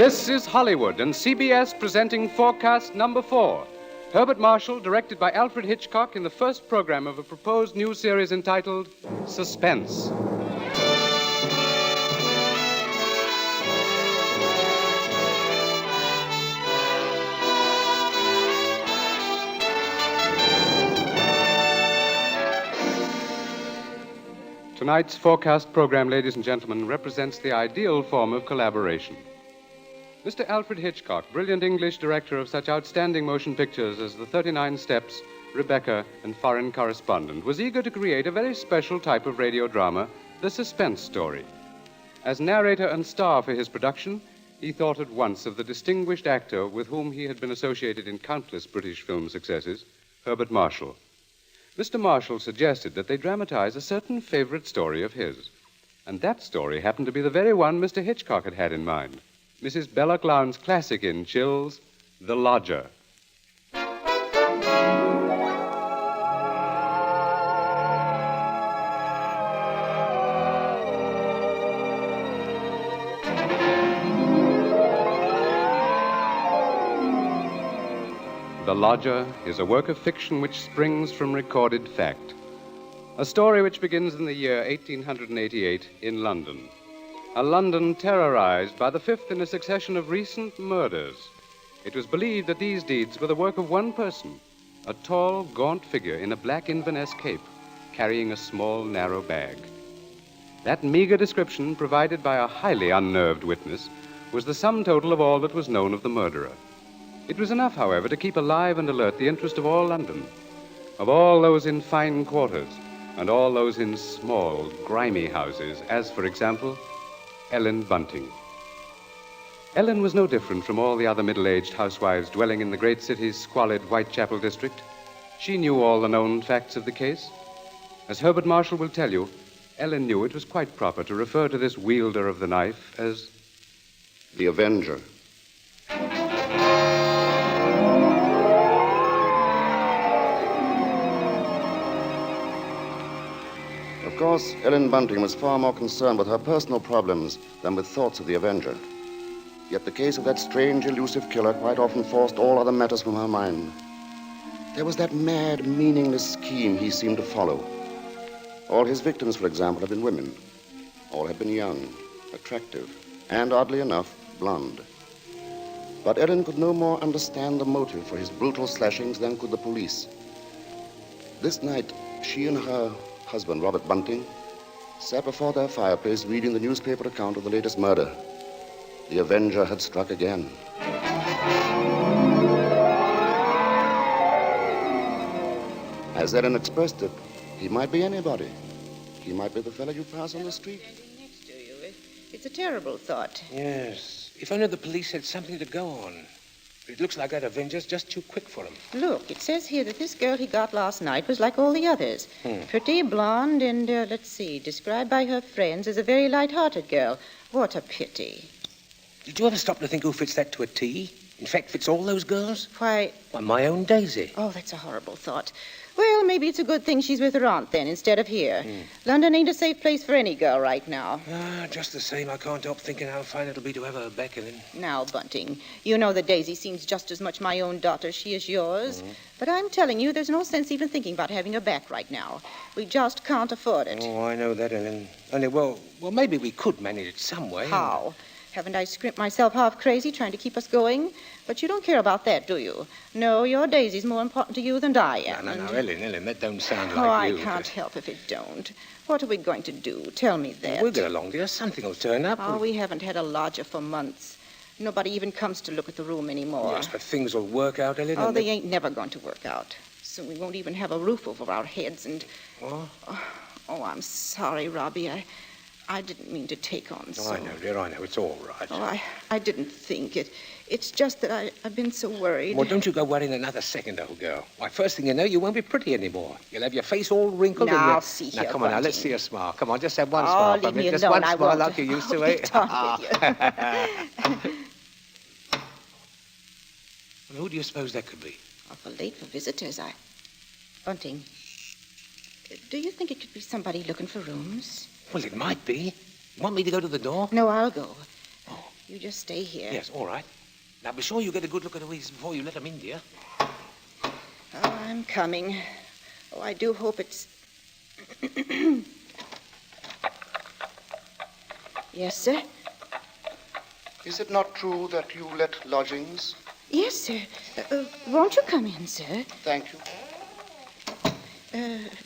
This is Hollywood and CBS presenting Forecast Number 4. Herbert Marshall, directed by Alfred Hitchcock in the first program of a proposed new series entitled Suspense. Tonight's Forecast program, ladies and gentlemen, represents the ideal form of collaboration. Mr. Alfred Hitchcock, brilliant English director of such outstanding motion pictures as The 39 Steps, Rebecca, and Foreign Correspondent, was eager to create a very special type of radio drama, the suspense story. As narrator and star for his production, he thought at once of the distinguished actor with whom he had been associated in countless British film successes, Herbert Marshall. Mr. Marshall suggested that they dramatize a certain favorite story of his. And that story happened to be the very one Mr. Hitchcock had in mind. Mrs. Belloc Lowndes' classic in Chills, The Lodger. The Lodger is a work of fiction which springs from recorded fact. A story which begins in the year 1888 in London. A London terrorized by the fifth in a succession of recent murders. It was believed that these deeds were the work of one person, a tall, gaunt figure in a black Inverness cape, carrying a small, narrow bag. That meager description, provided by a highly unnerved witness, was the sum total of all that was known of the murderer. It was enough, however, to keep alive and alert the interest of all London, of all those in fine quarters, and all those in small, grimy houses, as, for example, Ellen Bunting. Ellen was no different from all the other middle-aged housewives dwelling in the great city's squalid Whitechapel district. She knew all the known facts of the case. As Herbert Marshall will tell you, Ellen knew it was quite proper to refer to this wielder of the knife as the Avenger. Of course, Ellen Bunting was far more concerned with her personal problems than with thoughts of the Avenger. Yet the case of that strange, elusive killer quite often forced all other matters from her mind. There was that mad, meaningless scheme he seemed to follow. All his victims, for example, had been women. All had been young, attractive, and, oddly enough, blonde. But Ellen could no more understand the motive for his brutal slashings than could the police. This night, she and her husband, Robert Bunting, sat before their fireplace reading the newspaper account of the latest murder. The Avenger had struck again. As Ellen expressed it, he might be anybody. He might be the fellow you pass on the street. Standing next to you. It's a terrible thought. Yes. If only the police had something to go on. But it looks like that Avenger's just too quick for him. Look, it says here that this girl he got last night was like all the others. Pretty, blonde, and, described by her friends as a very light-hearted girl. What a pity. Did you ever stop to think who fits that to a T? In fact, fits all those girls? Why, my own Daisy. Oh, that's a horrible thought. Well, maybe it's a good thing she's with her aunt, then, instead of here. London ain't a safe place for any girl right now. Just the same, I can't help thinking how fine it'll be to have her back in. Now, Bunting, you know that Daisy seems just as much my own daughter as she is yours. But I'm telling you, there's no sense even thinking about having her back right now. We just can't afford it. Oh, I know that, Ellen. Only, well, maybe we could manage it some way. How? Haven't I scrimped myself half crazy trying to keep us going? But you don't care about that, do you? No, your Daisy's more important to you than I am. No, Ellen, that don't sound like you. I can't help if it don't. What are we going to do? Tell me that. We'll get along, dear. Something will turn up. Oh, we haven't had a lodger for months. Nobody even comes to look at the room anymore. Yes, but things will work out, Ellen. Oh, they ain't never going to work out. Soon we won't even have a roof over our heads and... What? Oh, I'm sorry, Robbie. I didn't mean to take on so... I know, dear, I know. It's all right. Oh, I didn't think it. It's just that I've been so worried. Well, don't you go worrying another second, old girl. Why, first thing you know, you won't be pretty anymore. You'll have your face all wrinkled now, and I'll see here, Now, come on, Bunting. Now, let's see a smile. Come on, just have one smile. Leave me just alone. one I smile won't. like you used to, eh? Get on with you. Well, who do you suppose that could be? Awful late for visitors. Bunting, do you think it could be somebody looking for rooms? Well, it might be. Want me to go to the door? No, I'll go. Oh. You just stay here. Yes, all right. Now, be sure you get a good look at Louise before you let them in, dear. Oh, I'm coming. Oh, I do hope it's... Yes, sir? Is it not true that you let lodgings? Yes, sir. Won't you come in, sir? Thank you.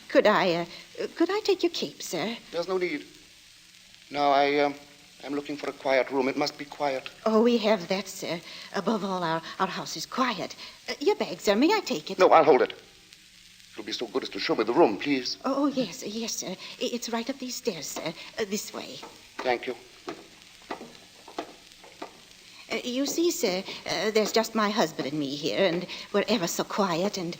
Could I take your cape, sir? There's no need. Now, I'm looking for a quiet room. It must be quiet. Oh, we have that, sir. Above all, our house is quiet. Your bag, sir. May I take it? No, I'll hold it. You'll be so good as to show me the room, please. Oh, yes, sir. It's right up these stairs, sir. This way. Thank you. You see, sir, there's just my husband and me here, and we're ever so quiet, and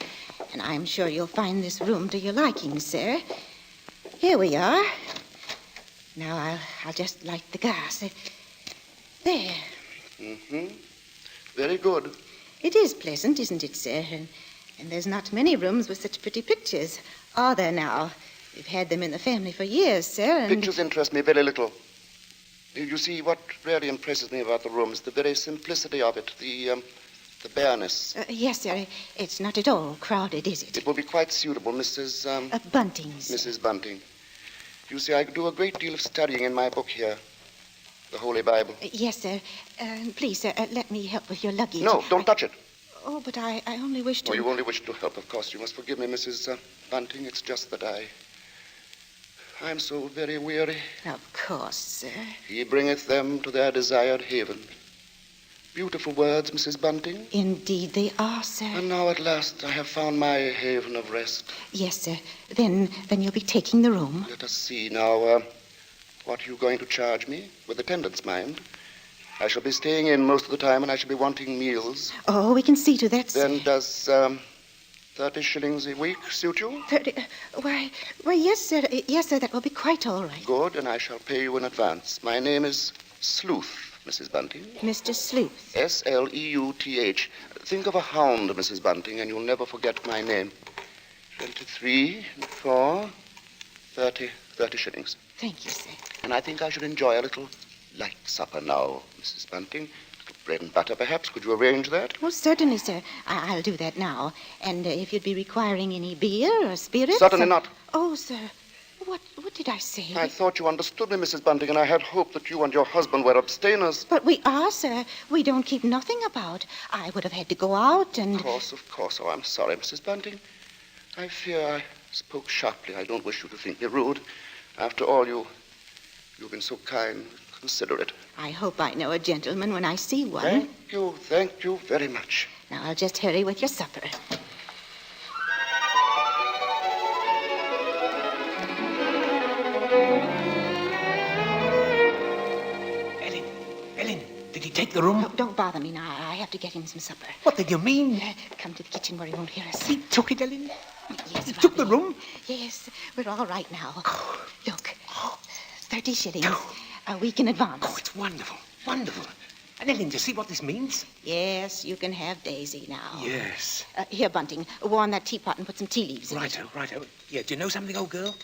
I'm sure you'll find this room to your liking, sir. Here we are. Now, I'll just light the gas. There. Mm-hmm. Very good. It is pleasant, isn't it, sir? And there's not many rooms with such pretty pictures, are there now? We've had them in the family for years, sir, and... Pictures interest me very little. You see, what really impresses me about the room is the very simplicity of it, the bareness. Yes, sir. It's not at all crowded, is it? It will be quite suitable, Mrs. Bunting's. Mrs. Bunting. You see, I do a great deal of studying in my book here, the Holy Bible. Yes, sir. Please, sir, let me help with your luggage. No, don't touch it. Oh, but I only wish to... Oh, you only wish to help, of course. You must forgive me, Mrs. Bunting. It's just that I'm so very weary. Of course, sir. He bringeth them to their desired haven. Beautiful words, Mrs. Bunting. Indeed they are, sir. And now at last I have found my haven of rest. Yes, sir. Then you'll be taking the room. Let us see now. What are you going to charge me? With attendance, mind. I shall be staying in most of the time, and I shall be wanting meals. Oh, we can see to that, sir. Then does 30 shillings a week suit you? 30... Why, yes, sir. Yes, sir, that will be quite all right. Good, and I shall pay you in advance. My name is Sleuth, Mrs. Bunting. Mr. Sleuth. Sleuth. Think of a hound, Mrs. Bunting, and you'll never forget my name. 23, 4, 30 shillings. Thank you, sir. And I think I should enjoy a little light supper now, Mrs. Bunting. A little bread and butter, perhaps. Could you arrange that? Oh, certainly, sir. I'll do that now. And if you'd be requiring any beer or spirits... Certainly not. Oh, sir. What did I say? I thought you understood me, Mrs. Bunting, and I had hoped that you and your husband were abstainers. But we are, sir. We don't keep nothing about. I would have had to go out and... Of course. Oh, I'm sorry, Mrs. Bunting. I fear I spoke sharply. I don't wish you to think me rude. After all, you've been so kind, considerate. I hope I know a gentleman when I see one. Thank you very much. Now, I'll just hurry with your supper. Ellen, did he take the room? No, don't bother me now. I have to get him some supper. What did you mean? Come to the kitchen where he won't hear us. He took it, Ellen? Yes, He took the room? Yes, we're all right now. Look, 30 shillings. A week in advance. Oh, it's wonderful. Wonderful. And Ellen, do you see what this means? Yes, you can have Daisy now. Yes. Here, Bunting, warm that teapot and put some tea leaves in it. Righto. Yeah, do you know something, old girl?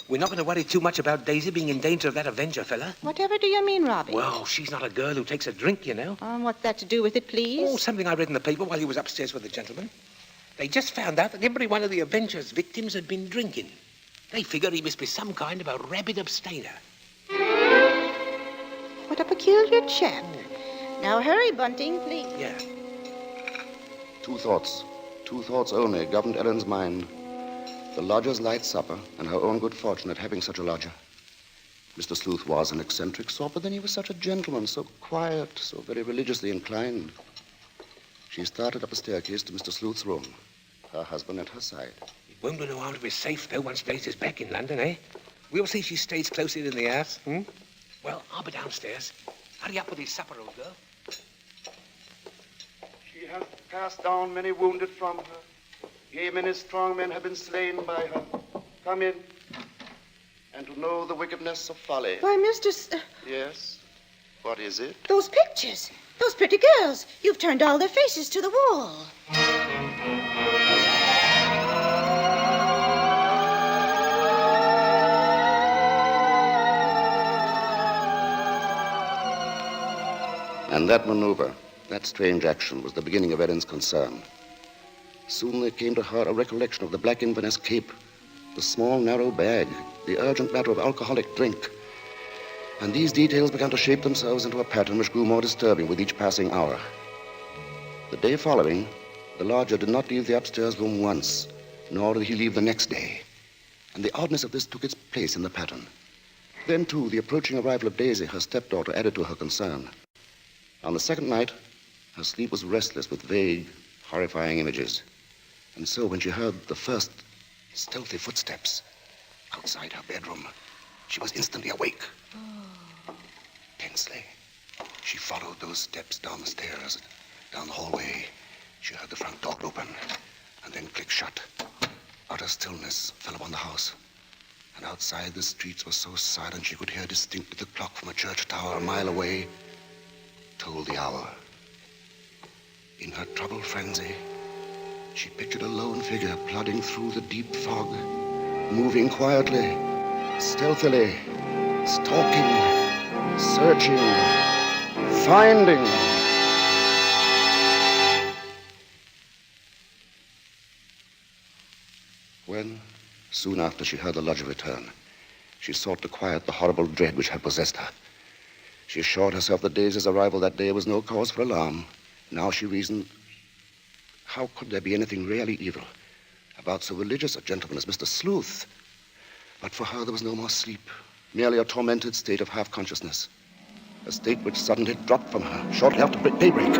We're not going to worry too much about Daisy being in danger of that Avenger fella. Whatever do you mean, Robbie? Well, she's not a girl who takes a drink, you know. What's that to do with it, please? Oh, something I read in the paper while he was upstairs with the gentleman. They just found out that every one of the Avenger's victims had been drinking. They figured he must be some kind of a rabid abstainer. What a peculiar chap. Now hurry, Bunting, please. Yeah. Two thoughts only governed Ellen's mind. The lodger's light supper and her own good fortune at having such a lodger. Mr. Sleuth was an eccentric sort, but then he was such a gentleman, so quiet, so very religiously inclined. She started up a staircase to Mr. Sleuth's room, her husband at her side. It won't do no harm to be safe, though, once Daisy's back in London, eh? We'll see she stays close in the house, Well, I'll be downstairs. Hurry up with his supper, old girl. She has cast down many wounded from her. Yea, many strong men have been slain by her. Come in, and to know the wickedness of folly. Why, Mr. Yes? What is it? Those pictures. Those pretty girls. You've turned all their faces to the wall. And that maneuver, that strange action, was the beginning of Ellen's concern. Soon there came to her a recollection of the black Inverness cape, the small, narrow bag, the urgent matter of alcoholic drink. And these details began to shape themselves into a pattern which grew more disturbing with each passing hour. The day following, the lodger did not leave the upstairs room once, nor did he leave the next day. And the oddness of this took its place in the pattern. Then, too, the approaching arrival of Daisy, her stepdaughter, added to her concern. On the second night, her sleep was restless with vague, horrifying images. And so when she heard the first stealthy footsteps outside her bedroom, she was instantly awake. Tensely, she followed those steps down the stairs, down the hallway. She heard the front door open and then click shut. Utter stillness fell upon the house. And outside, the streets were so silent she could hear distinctly the clock from a church tower a mile away told the hour. In her troubled frenzy, she pictured a lone figure plodding through the deep fog, moving quietly, stealthily, stalking, searching, finding. When, soon after she heard the lodger return, she sought to quiet the horrible dread which had possessed her. She assured herself that Daisy's arrival that day was no cause for alarm. Now she reasoned, how could there be anything really evil about so religious a gentleman as Mr. Sleuth? But for her there was no more sleep, merely a tormented state of half-consciousness, a state which suddenly dropped from her shortly after daybreak.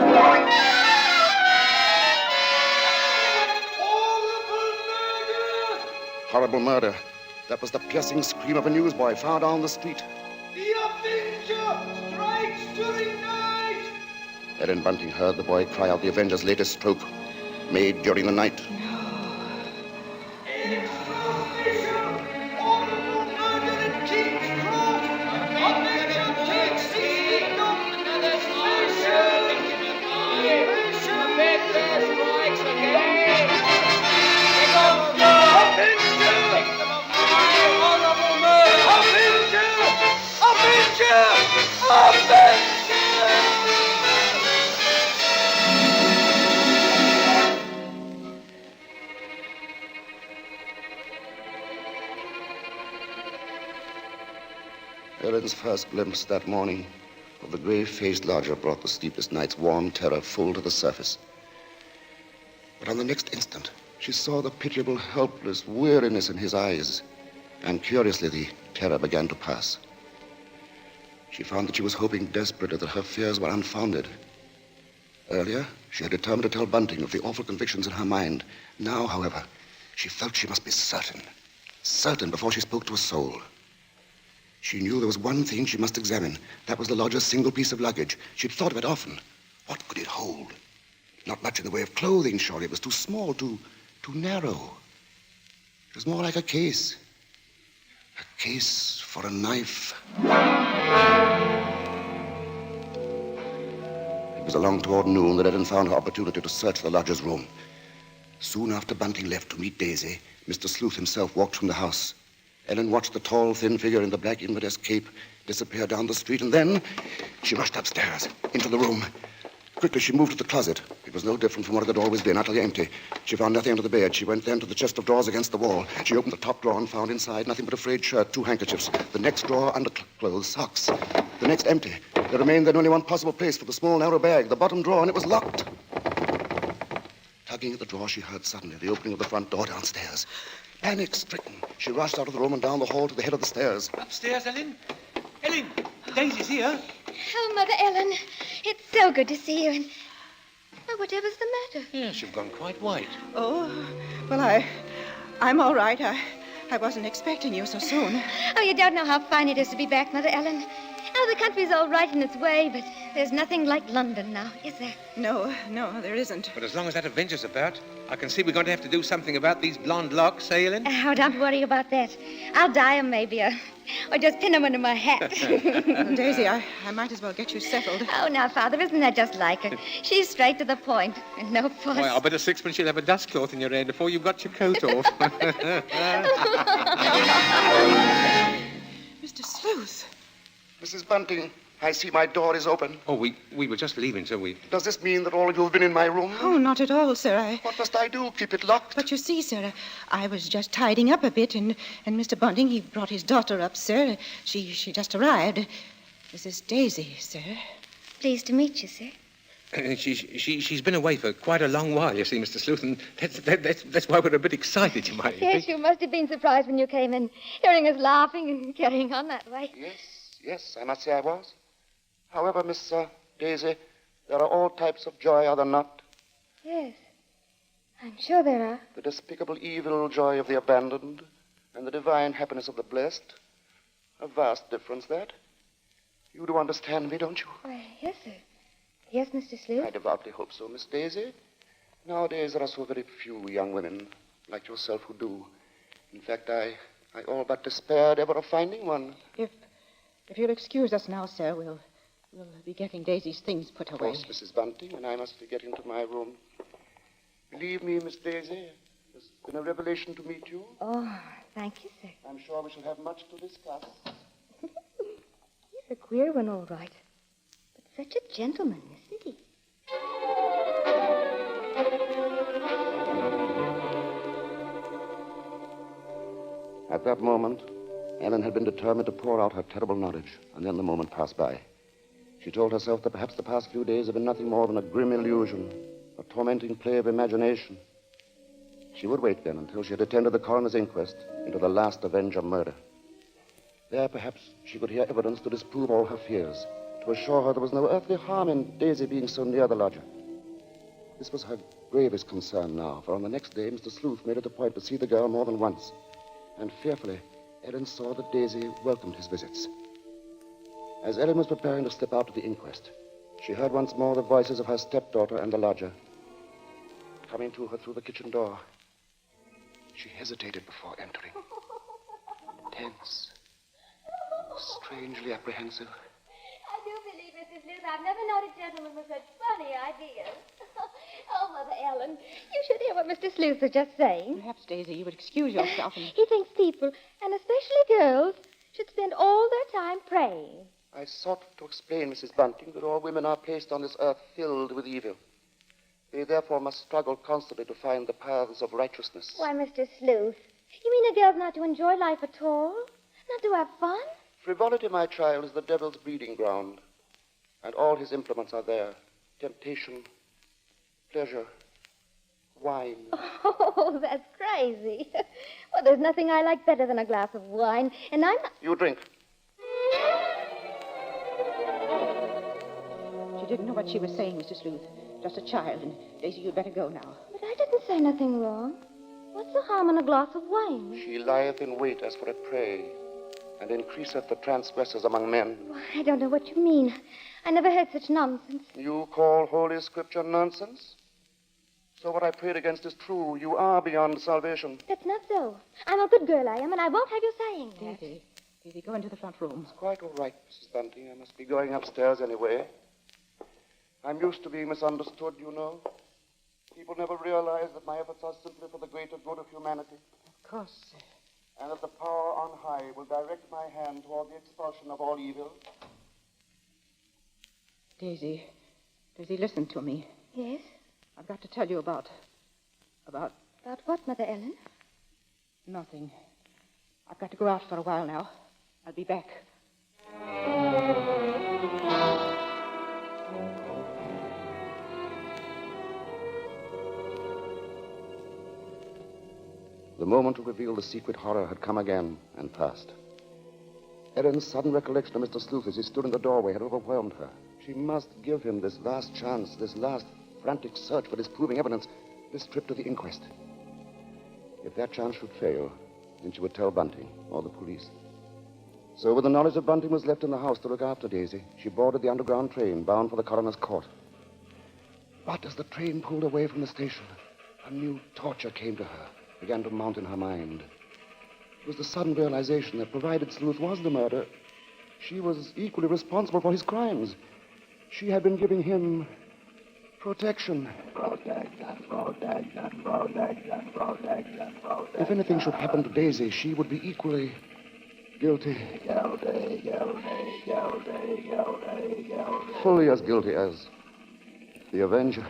Horrible murder. That was the piercing scream of a newsboy far down the street. The Avenger strikes during night! Ellen Bunting heard the boy cry out the Avenger's latest stroke, made during the night. It's official! Horrible murder in King's Cross! Avenger takes 6 feet off! Another special! Avenger strikes again! Avenger! Horrible murder! Avenger! Avenger! Ellen's first glimpse that morning of the grave-faced lodger brought the sleepless night's warm terror full to the surface. But on the next instant, she saw the pitiable, helpless weariness in his eyes, and curiously, the terror began to pass. She found that she was hoping desperately that her fears were unfounded. Earlier, she had determined to tell Bunting of the awful convictions in her mind. Now, however, she felt she must be certain before she spoke to a soul. She knew there was one thing she must examine. That was the lodger's single piece of luggage. She'd thought of it often. What could it hold? Not much in the way of clothing, surely. It was too small, too narrow. It was more like a case. A case for a knife. It was along toward noon that Ellen found her opportunity to search the lodger's room. Soon after Bunting left to meet Daisy, Mr. Sleuth himself walked from the house. Ellen watched the tall, thin figure in the black Inverness cape disappear down the street, and then she rushed upstairs, into the room. Quickly, she moved to the closet. It was no different from what it had always been, utterly empty. She found nothing under the bed. She went then to the chest of drawers against the wall. She opened the top drawer and found inside nothing but a frayed shirt, 2 handkerchiefs. The next drawer, underclothes, socks. The next empty. There remained then only one possible place for the small, narrow bag, the bottom drawer, and it was locked. Tugging at the drawer, she heard suddenly the opening of the front door downstairs. Panic-stricken, she rushed out of the room and down the hall to the head of the stairs. Upstairs, Ellen? Ellen, Daisy's here. Oh, Mother Ellen, it's so good to see you. And whatever's the matter? Yes, you've gone quite white. Oh, well, I'm all right. I wasn't expecting you so soon. Oh, you don't know how fine it is to be back, Mother Ellen. Oh, the country's all right in its way, but there's nothing like London now, is there? No, there isn't. But as long as that Avenger's about, I can see we're going to have to do something about these blonde locks, eh, Ellen? Oh, don't worry about that. I'll dye 'em maybe, or just pin 'em under my hat. Daisy, I might as well get you settled. Oh, now, Father, isn't that just like her? She's straight to the point, and no fuss. Why, I'll bet a sixpence you'll have a dust cloth in your hand before you've got your coat off. Mr. Sleuth. Mrs. Bunting, I see my door is open. Oh, we were just leaving, so we... Does this mean that all of you have been in my room? Oh, not at all, sir. What must I do? Keep it locked? But you see, sir, I was just tidying up a bit, and Mr. Bunting, he brought his daughter up, sir. She just arrived. This is Daisy, sir. Pleased to meet you, sir. She's been away for quite a long while, you see, Mr. Sleuth, and that's why we're a bit excited, you might Yes, think. you must have been surprised when you came in, hearing us laughing and carrying on that way. Yes, I must say I was. However, Miss Daisy, there are all types of joy, are there not? Yes, I'm sure there are. The despicable evil joy of the abandoned and the divine happiness of the blessed. A vast difference, that. You do understand me, don't you? Why, yes, sir. Yes, Mr. Sleuth. I devoutly hope so, Miss Daisy. Nowadays, there are so very few young women like yourself who do. In fact, I all but despaired ever of finding one. If you'll excuse us now, sir, we'll be getting Daisy's things put away. Of course, Mrs. Bunting, and I must be getting to my room. Believe me, Miss Daisy, it's been a revelation to meet you. Oh, thank you, sir. I'm sure we shall have much to discuss. He's a queer one, all right. But such a gentleman, isn't he? At that moment, Ellen had been determined to pour out her terrible knowledge, and then the moment passed by. She told herself that perhaps the past few days had been nothing more than a grim illusion, a tormenting play of imagination. She would wait, then, until she had attended the coroner's inquest into the last Avenger murder. There, perhaps, she could hear evidence to disprove all her fears, to assure her there was no earthly harm in Daisy being so near the lodger. This was her gravest concern now, for on the next day, Mr. Sleuth made it a point to see the girl more than once. And fearfully, Ellen saw that Daisy welcomed his visits. As Ellen was preparing to slip out to the inquest, she heard once more the voices of her stepdaughter and the lodger coming to her through the kitchen door. She hesitated before entering. Tense. Strangely apprehensive. I do believe, Mrs. Sleuth, I've never known a gentleman with such funny ideas. Oh, Mother Ellen, you should hear what Mr. Sleuth was just saying. Perhaps, Daisy, you would excuse yourself and... He thinks people, and especially girls, should spend all their time praying. I sought to explain, Mrs. Bunting, that all women are placed on this earth filled with evil. They therefore must struggle constantly to find the paths of righteousness. Why, Mr. Sleuth, you mean a girl's not to enjoy life at all? Not to have fun? Frivolity, my child, is the devil's breeding ground. And all his implements are there. Temptation, pleasure, wine. Oh, that's crazy. Well, there's nothing I like better than a glass of wine, and I'm not... You drink. She didn't know what she was saying, Mr. Sleuth. Just a child, and Daisy, you'd better go now. But I didn't say nothing wrong. What's the harm in a glass of wine? She lieth in wait as for a prey, and increaseth the transgressors among men. Well, I don't know what you mean. I never heard such nonsense. You call Holy Scripture nonsense? So what I prayed against is true. You are beyond salvation. That's not so. I'm a good girl, I am, and I won't have you saying that. Daisy, go into the front room. It's quite all right, Mrs. Bunting. I must be going upstairs anyway. I'm used to being misunderstood, you know. People never realize that my efforts are simply for the greater good of humanity. Of course, sir. And that the power on high will direct my hand toward the expulsion of all evil. Daisy, listen to me. Yes? I've got to tell you about... About what, Mother Ellen? Nothing. I've got to go out for a while now. I'll be back. The moment to reveal the secret horror had come again and passed. Ellen's sudden recollection of Mr. Sleuth as he stood in the doorway had overwhelmed her. She must give him this last chance, this last frantic search for disproving evidence, this trip to the inquest. If that chance should fail, then she would tell Bunting or the police. So with the knowledge that Bunting was left in the house to look after Daisy, she boarded the underground train bound for the coroner's court. But as the train pulled away from the station, a new torture came to her, began to mount in her mind. It was the sudden realization that provided Sleuth was the murderer, she was equally responsible for his crimes. She had been giving him protection. If anything should happen to Daisy, she would be equally guilty. fully as guilty as the Avenger.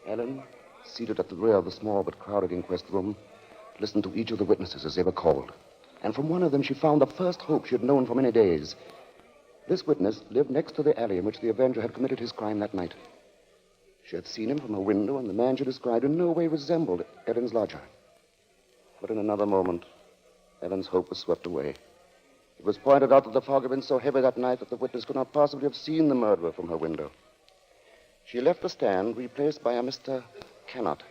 Ellen, seated at the rear of the small but crowded inquest room, listened to each of the witnesses as they were called. And from one of them she found the first hope she had known for many days. This witness lived next to the alley in which the Avenger had committed his crime that night. She had seen him from her window, and the man she described in no way resembled Ellen's lodger. But in another moment, Ellen's hope was swept away. It was pointed out that the fog had been so heavy that night that the witness could not possibly have seen the murderer from her window. She left the stand, replaced by a Mr. Cannot.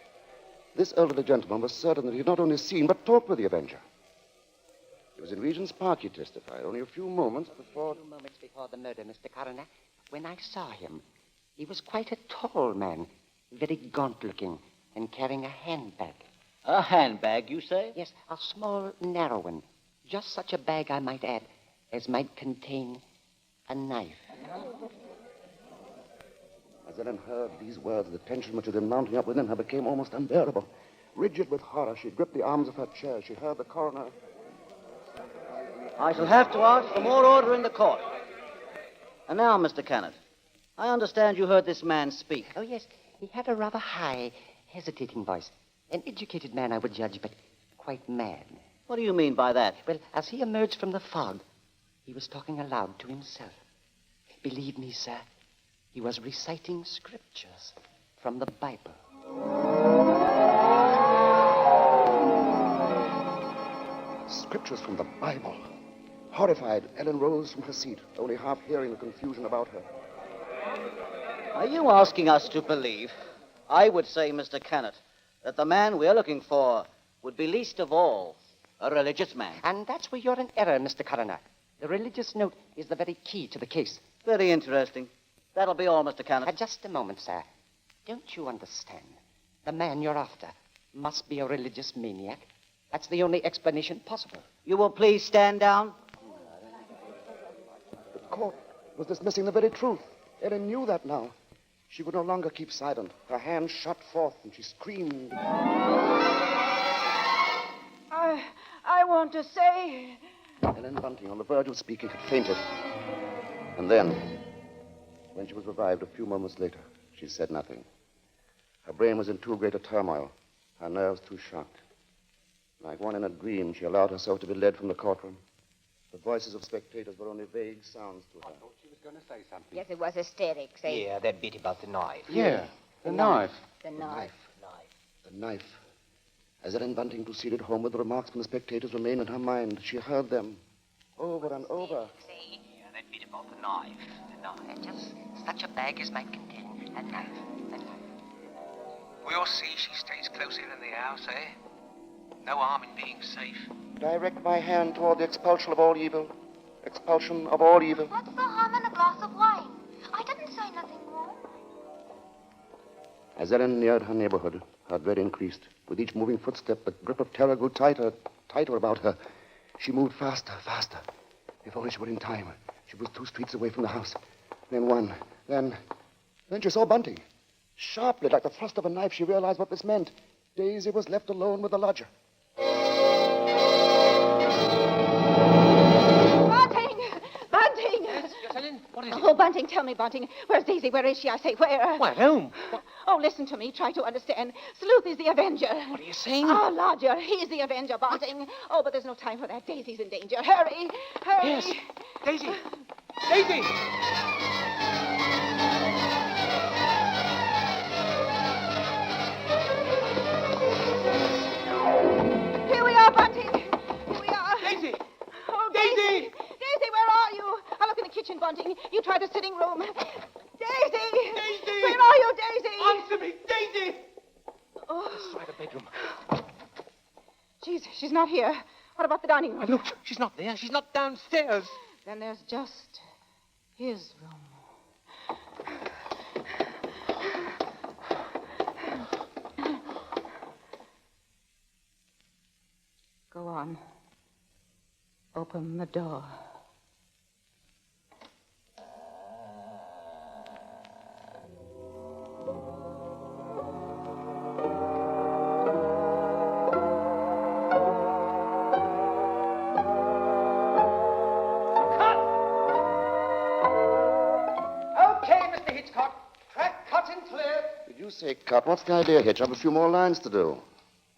This elderly gentleman was certain that he had not only seen, but talked with the Avenger. It was in Regent's Park, he testified, only a few moments before... A few moments before the murder, Mr. Coroner, when I saw him. He was quite a tall man, very gaunt-looking, and carrying a handbag. A handbag, you say? Yes, a small, narrow one. Just such a bag, I might add, as might contain a knife. As Ellen heard these words, the tension which had been mounting up within her became almost unbearable. Rigid with horror, she gripped the arms of her chair. She heard the coroner... I shall have to ask for more order in the court. And now, Mr. Cannot, I understand you heard this man speak. Oh, yes, he had a rather high, hesitating voice. An educated man, I would judge, but quite mad. What do you mean by that? Well, as he emerged from the fog, he was talking aloud to himself. Believe me, sir, he was reciting scriptures from the Bible. Scriptures from the Bible. Horrified, Ellen rose from her seat, only half hearing the confusion about her. Are you asking us to believe, I would say, Mr. Cannot, that the man we're looking for would be least of all a religious man? And that's where you're in error, Mr. Coroner. The religious note is the very key to the case. Very interesting. That'll be all, Mr. Cannot. Just a moment, sir. Don't you understand? The man you're after must be a religious maniac. That's the only explanation possible. You will please stand down. The court was dismissing the very truth. Ellen knew that now. She would no longer keep silent. Her hands shot forth, and she screamed. I want to say... Ellen Bunting, on the verge of speaking, had fainted. And then, when she was revived a few moments later, she said nothing. Her brain was in too great a turmoil, her nerves too shocked. Like one in a dream, she allowed herself to be led from the courtroom. The voices of spectators were only vague sounds to her. I thought she was going to say something. Yes, it was hysterics, eh? Yeah, that bit about the knife. Yeah, the knife. The knife. The knife. As Ellen Bunting proceeded homeward, the remarks from the spectators remained in her mind. She heard them over and over. Yeah, that bit about the knife. Just such a bag as might contain a knife. We'll see she stays close in the house, eh? No harm in being safe. Direct my hand toward the expulsion of all evil. Expulsion of all evil. What's the harm in a glass of wine? I didn't say nothing wrong. As Ellen neared her neighborhood, her dread increased. With each moving footstep, the grip of terror grew tighter about her. She moved faster. If only she were in time. She was 2 streets away from the house. Then one. Then she saw Bunting. Sharply, like the thrust of a knife, she realized what this meant. Daisy was left alone with the lodger. Bunting! Yes, Ellen, what is it? Oh, Bunting, tell me, Bunting. Where's Daisy? Where is she? I say, where? Why, at home. Oh, listen to me. Try to understand. Sleuth is the Avenger. What are you saying? Our lodger. He's the Avenger, Bunting. Oh, but there's no time for that. Daisy's in danger. Hurry! Yes. Daisy! Daisy! Here we are, Bunting. Here we are. Daisy! Oh, Daisy! Daisy, where are you? I'll look in the kitchen, Bunting. You try the sitting room. Daisy! Daisy! Where are you, Daisy? Answer me, Daisy! Oh, Try the bedroom. she's not here. What about the dining room? Look, she's not there. She's not downstairs. Then there's just his room. Go on. Open the door. You say cut. What's the idea, Hitch? I have a few more lines to do.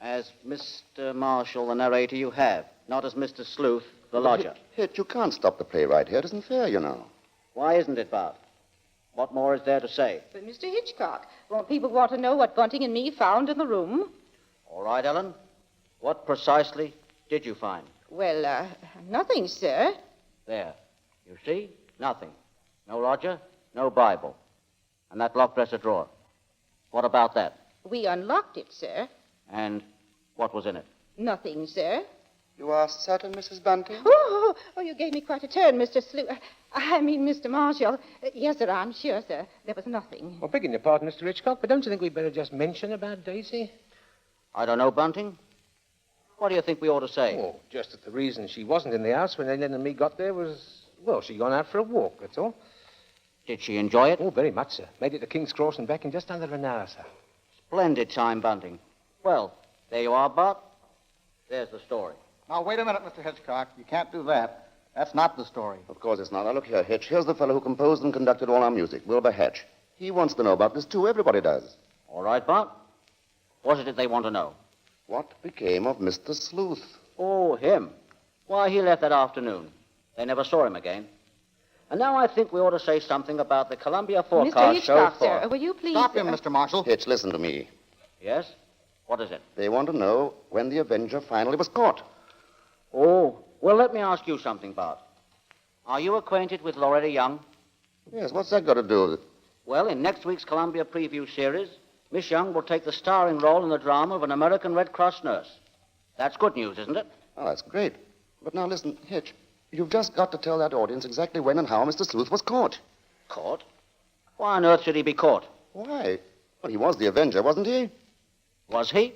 As Mr. Marshall, the narrator, you have, not as Mr. Sleuth, the lodger. Hitch, you can't stop the play right here. It isn't fair, you know. Why isn't it, Bart? What more is there to say? But, Mr. Hitchcock, won't people want to know what Bunting and me found in the room? All right, Ellen. What precisely did you find? Well, nothing, sir. There. You see? Nothing. No lodger, no Bible. And that locked dresser drawer. What about that? We unlocked it, sir. And what was in it? Nothing, sir. You are certain, Mrs. Bunting? Oh, you gave me quite a turn, Mr. Mr. Marshall. Yes, sir, I'm sure, sir. There was nothing. Well, begging your pardon, Mr. Hitchcock, but don't you think we'd better just mention about Daisy? I don't know, Bunting. What do you think we ought to say? Oh, just that the reason she wasn't in the house when Ellen and me got there was, well, she'd gone out for a walk, that's all. Did she enjoy it? Oh, very much, sir. Made it to King's Cross and back in just under an hour, sir. Splendid time, Bunting. Well, there you are, Bart. There's the story. Now, wait a minute, Mr. Hitchcock. You can't do that. That's not the story. Of course it's not. Now, look here, Hitch. Here's the fellow who composed and conducted all our music, Wilbur Hatch. He wants to know about this, too. Everybody does. All right, Bart. What is it they want to know? What became of Mr. Sleuth? Oh, him. Why, he left that afternoon. They never saw him again. And now I think we ought to say something about the Columbia forecast Mr. Hitchcock, so far. sir, will you please... Stop him, Mr. Marshall. Hitch, listen to me. Yes? What is it? They want to know when the Avenger finally was caught. Oh, well, let me ask you something, Bart. Are you acquainted with Loretta Young? Yes, what's that got to do with it? Well, in next week's Columbia preview series, Miss Young will take the starring role in the drama of an American Red Cross nurse. That's good news, isn't it? Oh, that's great. But now listen, Hitch, you've just got to tell that audience exactly when and how Mr. Sleuth was caught. Caught? Why on earth should he be caught? Why? Well, he was the Avenger, wasn't he? Was he?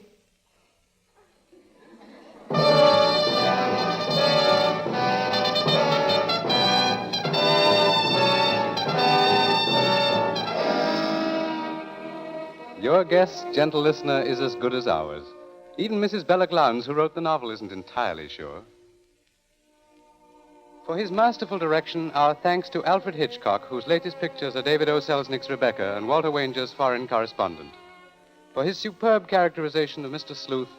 Your guess, gentle listener, is as good as ours. Even Mrs. Bella Glounds, who wrote the novel, isn't entirely sure. For his masterful direction, our thanks to Alfred Hitchcock, whose latest pictures are David O. Selznick's Rebecca and Walter Wanger's Foreign Correspondent. For his superb characterization of Mr. Sleuth,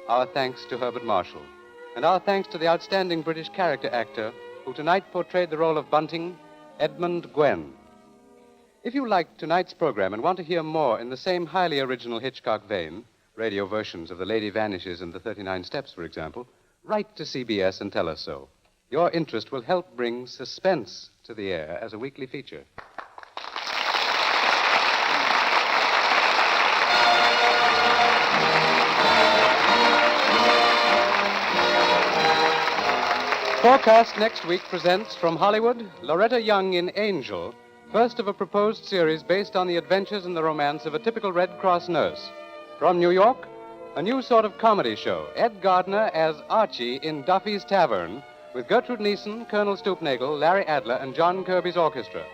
our thanks to Herbert Marshall. And our thanks to the outstanding British character actor who tonight portrayed the role of Bunting, Edmund Gwen. If you liked tonight's program and want to hear more in the same highly original Hitchcock vein, radio versions of The Lady Vanishes and The 39 Steps, for example, write to CBS and tell us so. Your interest will help bring Suspense to the air as a weekly feature. Forecast next week presents from Hollywood, Loretta Young in Angel, first of a proposed series based on the adventures and the romance of a typical Red Cross nurse. From New York, a new sort of comedy show, Ed Gardner as Archie in Duffy's Tavern, with Gertrude Neeson, Colonel Stoopnagle, Larry Adler, and John Kirby's orchestra.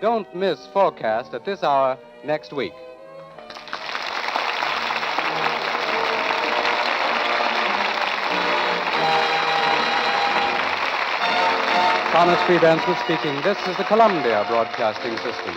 Don't miss Forecast at this hour next week. Thomas Freebanson speaking. This is the Columbia Broadcasting System.